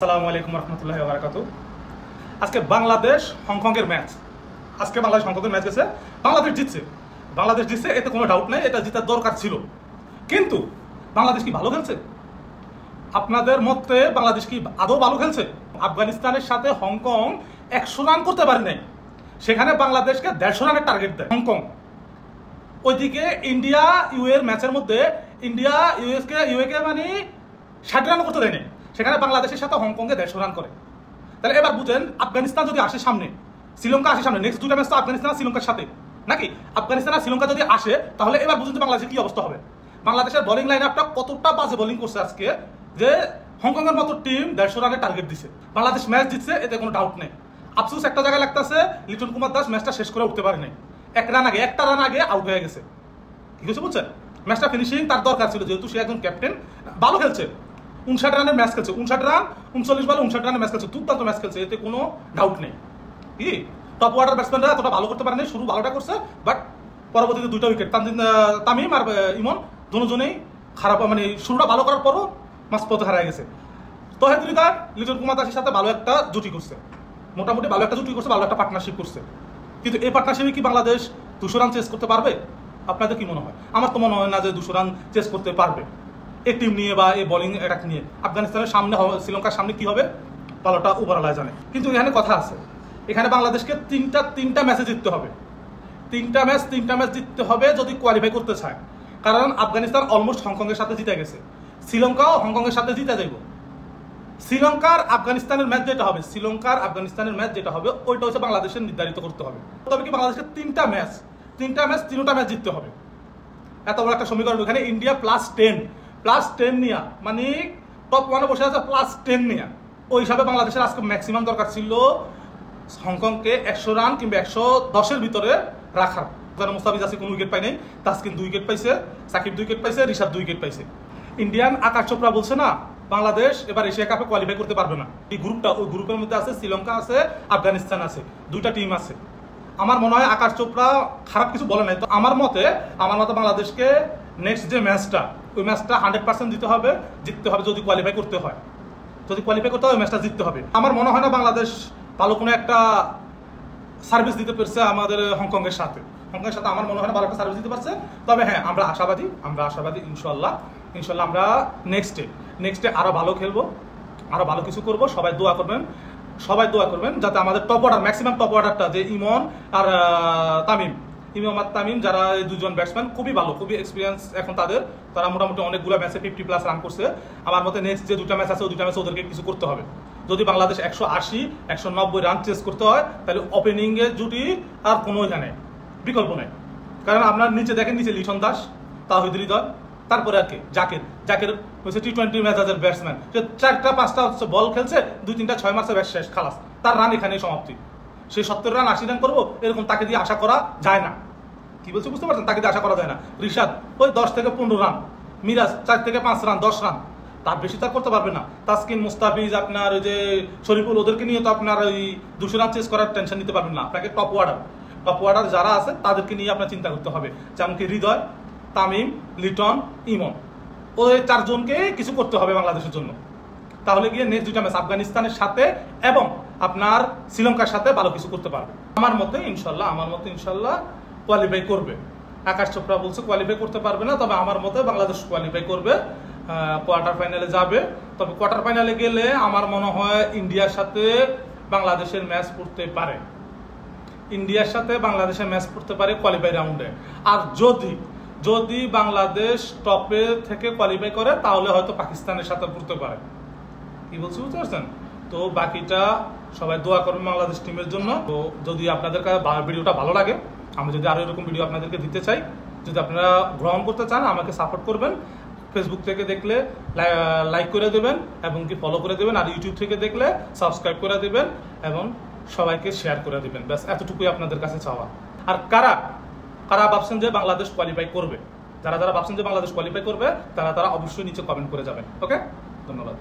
আসসালামু আলাইকুম রহমতুল্লাহি ওয়া বারাকাতুহু। আজকে বাংলাদেশ হংকংয়ের ম্যাচ। আজকে বাংলাদেশ হংকংয়ের ম্যাচ গেছে, বাংলাদেশ জিতছে, এতে কোনো ডাউট নাই, এটা জেতার দরকার ছিল। কিন্তু বাংলাদেশ কি ভালো খেলছে? আপনাদের মতে বাংলাদেশ কি আদৌ ভালো খেলছে? আফগানিস্তানের সাথে হংকং 100 রান করতে পারে নাই, সেখানে বাংলাদেশকে 150 রানের টার্গেট দেয় হংকং। ওইদিকে ইন্ডিয়া ইউ এর ম্যাচের মধ্যে ইন্ডিয়া ইউএকে মানে 60 রান করতে দেয়নি, সেখানে বাংলাদেশের সাথে হংকংকে 150 রান করে। তাহলে এবার বুঝেন, আফগানিস্তান যদি আসে সামনে, শ্রীলঙ্কা আসে সামনে, নেক্সট দুটা ম্যাচ তো আফগানিস্তান শ্রীলঙ্কার সাথে নাকি? আফগানিস্তান আর শ্রীলঙ্কা যদি আসে, তাহলে এবার বুঝুন যে বাংলাদেশের কি অবস্থা হবে। বাংলাদেশের বোলিং লাইন আপটা কতটা বাজে বোলিং করছে আজকে, যে হংকং এর মতো টিম 150 রানের টার্গেট দিছে। বাংলাদেশ ম্যাচ জিতছে, এতে কোনো ডাউট নেই। আফসোস একটা জায়গায় লাগতেছে, লিটন কুমার দাস ম্যাচটা শেষ করে উঠতে পারে নাই। একটা রান আগে আউট হয়ে গেছে। কি হয়েছে বুঝছেন? ম্যাচটা ফিনিশিং তার দরকার ছিল, যেহেতু সে একজন ক্যাপ্টেন, ভালো খেলছে। 59 রানের ম্যাচ খেলছে, 59 রান 39 বলে 59 রানের ম্যাচ খেলছে, দুর্দান্ত ম্যাচ খেলছে, এতে কোনো ডাউট নেই। কি টপ অর্ডার ব্যাটসম্যানরা এতটা ভালো করতে পারেনি, শুরু ভালোটা করছে, বাট পরবর্তীতে দুইটা উইকেট তামিম আর ইমন দুজনেই খারাপ, মানে শুরুটা ভালো করার পরও মাঝপথে হারিয়ে গেছে। তৌহিদ হৃদয় লিটন কুমার দাসের সাথে ভালো একটা জুটি করছে, মোটামুটি ভালো একটা জুটি করছে, ভালো একটা পার্টনারশিপ করছে। কিন্তু এই পার্টনারশিপে কি বাংলাদেশ 200 রান চেস করতে পারবে? আপনাদের কি মনে হয়? আমার তো মনে হয় না যে 200 রান চেস করতে পারবে এই টিম নিয়ে বা এই বোলিং অ্যাটাক নিয়ে। আফগানিস্তানের সামনে, শ্রীলঙ্কার সামনে কি হবে ভালোটা উপরওয়ালা জানে। কিন্তু এখানে কথা আছে, এখানে বাংলাদেশকে তিনটা ম্যাচে জিততে হবে, তিনটা ম্যাচ জিততে হবে যদি কোয়ালিফাই করতে চায়। কারণ আফগানিস্তান অলমোস্ট হংকংয়ের সাথে জিতে গেছে, শ্রীলঙ্কাও হংকংয়ের সাথে জিতে যাইব। শ্রীলঙ্কার আফগানিস্তানের ম্যাচ যেটা হবে ওইটা হচ্ছে বাংলাদেশের নির্ধারিত করতে হবে। তবে কি বাংলাদেশকে তিনটা ম্যাচ জিততে হবে। এত বড় একটা সমীকরণ, ওখানে ইন্ডিয়া +10 নিয়া, মানে টপ 1-এ বসে আছে +10 নিয়া। ওই হিসাবে বাংলাদেশের আজকে ম্যাক্সিমাম দরকার ছিল হংকংকে 100 রান কিংবা 110-এর ভিতরে রাখার। যারা মুস্তাফিজ আছে কোনো উইকেট পায় নাই, তাসকিন 2 উইকেট পাইছে, সাকিব 2 উইকেট পাইছে, রিশাদ 2 উইকেট পাইছে। ইন্ডিয়ান আকাশ চোপড়া বলছে না, বাংলাদেশ এবার এশিয়া কাপে কোয়ালিফাই করতে পারবে না। এই গ্রুপটা, ওই গ্রুপের মধ্যে আছে শ্রীলঙ্কা আছে, আফগানিস্তান আছে, দুইটা টিম আছে। আমার মনে হয় আকাশ চোপড়া খারাপ কিছু বলে নাই। তো আমার মতে বাংলাদেশকে নেক্সট যে ম্যাচটা, ওই ম্যাচটা 100% জিততে হবে যদি কোয়ালিফাই করতে হয়। ওই ম্যাচটা জিততে হবে। আমার মনে হয় না বাংলাদেশ ভালো কোনো একটা সার্ভিস দিতে পারছে আমাদের হংকংয়ের সাথে। আমার মনে হয় না ভালো একটা সার্ভিস দিতে পারছে। তবে হ্যাঁ, আমরা আশাবাদী ইনশাল্লাহ আমরা নেক্সটে আরো ভালো খেলবো, আরো ভালো কিছু করবো। সবাই দোয়া করবেন যাতে আমাদের ম্যাক্সিমাম টপ অর্ডারটা, যে ইমন আর তামিম, যারা এই দুজন ব্যাটসম্যান খুবই ভালো, খুবই এক্সপিরিয়েন্স এখন তারা মোটামুটি অনেকগুলো ম্যাচে 50+ রান করছে। আমার মতে নেক্সট যে দুটা ম্যাচ আছে, ওই দুটা ম্যাচে ওদেরকে কিছু করতে হবে। যদি বাংলাদেশ 180-190 রান চেস করতে হয়, তাহলে ওপেনিং এর জুটি আর কোনো এখানে বিকল্প নেই। কারণ আপনার নিচে দেখেন, লিটন দাস, তাওহিদ হৃদয়, তারপরে আর কি জাকের হচ্ছে টি20 ম্যাচের ব্যাটসম্যান, সে 4টা-5টা বল খেলছে, 2-3টা 6 মারছে, ব্যাস শেষ, খালাস, তার রান এখানেই সমাপ্তি। সে 70 রান 80 রান করবো, এরকম তাকে দিয়ে আশা করা যায় না। কি বলছি বুঝতে পারছেন? তাকে দিয়ে আশা করা যায় না। রিশাদ ওই 10 থেকে 15 রান, মিরাজ 4 থেকে 5 রান, 10 রান, তার বেশি তার করতে পারবে না। তাসকিন, মুস্তাফিজ, আপনার ওই যে শরীফুল, ওদেরকে নিয়ে তো আপনার ওই 200 রান চেস করার টেনশন নিতে পারবেন না। আপনাকে টপ অর্ডার যারা আছে তাদেরকে নিয়ে আপনার চিন্তা করতে হবে। যেমন কি হৃদয়, তামিম, লিটন, ইমন, ওই 4 জনকে কিছু করতে হবে বাংলাদেশের জন্য। তাহলে গিয়ে নেক্সট দুইটা ম্যাচ আফগানিস্তানের সাথে এবং আপনার শ্রীলঙ্কার সাথে ভালো কিছু করতে পারবে। আমার মতে ইনশাল্লাহ কোয়ালিফাই করবে। আকাশ চোপড়া বলছে কোয়ালিফাই করতে পারবে না, তবে আমার মতে বাংলাদেশ কোয়ালিফাই করবে, কোয়ার্টার ফাইনালে যাবে। তবে কোয়ার্টার ফাইনালে গেলে আমার মনে হয় ইন্ডিয়ার সাথে বাংলাদেশের ম্যাচ পড়তে পারে কোয়ালিফাই রাউন্ডে। আর যদি বাংলাদেশ টপে থেকে কোয়ালিফাই করে, তাহলে হয়তো পাকিস্তানের সাথে পড়তে পারে। কি বলছি বুঝতে পারছেন? তো বাকিটা সবাই দোয়া করবেন বাংলাদেশ টিমের জন্য। তো যদি আপনাদের কাছে ভিডিওটা ভালো লাগে, আমি যদি আরো এরকম ভিডিও আপনাদেরকে দিতে চাই, যদি আপনারা গ্রহণ করতে চান, আমাকে সাপোর্ট করবেন। ফেসবুক থেকে দেখলে লাইক করে দেবেন এবং কি ফলো করে দেবেন, আর ইউটিউব থেকে দেখলে সাবস্ক্রাইব করে দেবেন এবং সবাইকে শেয়ার করে দেবেন। ব্যাস এতটুকুই আপনাদের কাছে চাওয়া। আর কারা ভাবছেন যে বাংলাদেশ কোয়ালিফাই করবে, যারা ভাবছেন যে বাংলাদেশ কোয়ালিফাই করবে, তারা অবশ্যই নিচে কমেন্ট করে যাবেন। ওকে, ধন্যবাদ।